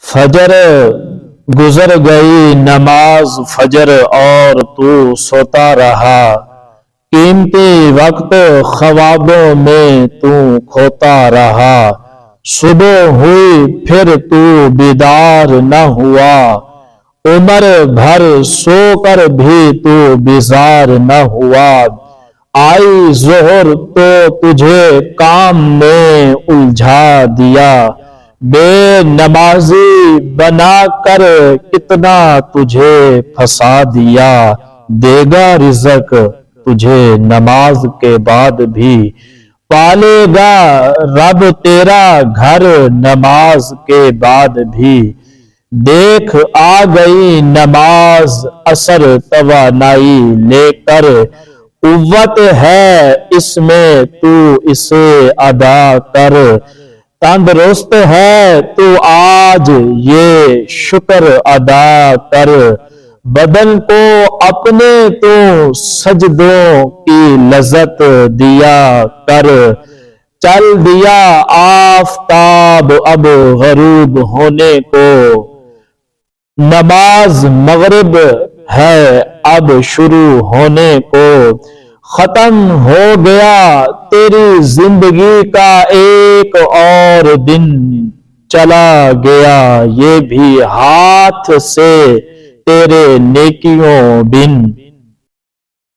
فجر گزر گئی نماز فجر اور تو سوتا رہا، قیمتی وقت خوابوں میں تو کھوتا رہا، صبح ہوئی پھر تو بیدار نہ ہوا، عمر بھر سو کر بھی تو بیزار نہ ہوا، آئی ظہر تو تجھے کام میں الجھا دیا، بے نمازی بنا کر کتنا تجھے پھنسا دیا، دے گا رزق تجھے نماز کے بعد بھی، پالے گا رب تیرا گھر نماز کے بعد بھی، دیکھ آ گئی نماز عصر توانائی لے کر، قوت ہے اس میں تو اسے ادا کر، تندرست ہے تو آج یہ شکر ادا کر، بدن کو اپنے تو سجدوں کی لذت دیا کر، چل دیا آفتاب اب غروب ہونے کو، نماز مغرب ہے اب شروع ہونے کو، ختم ہو گیا تیری زندگی کا ایک اور دن، چلا گیا یہ بھی ہاتھ سے تیرے نیکیوں بن۔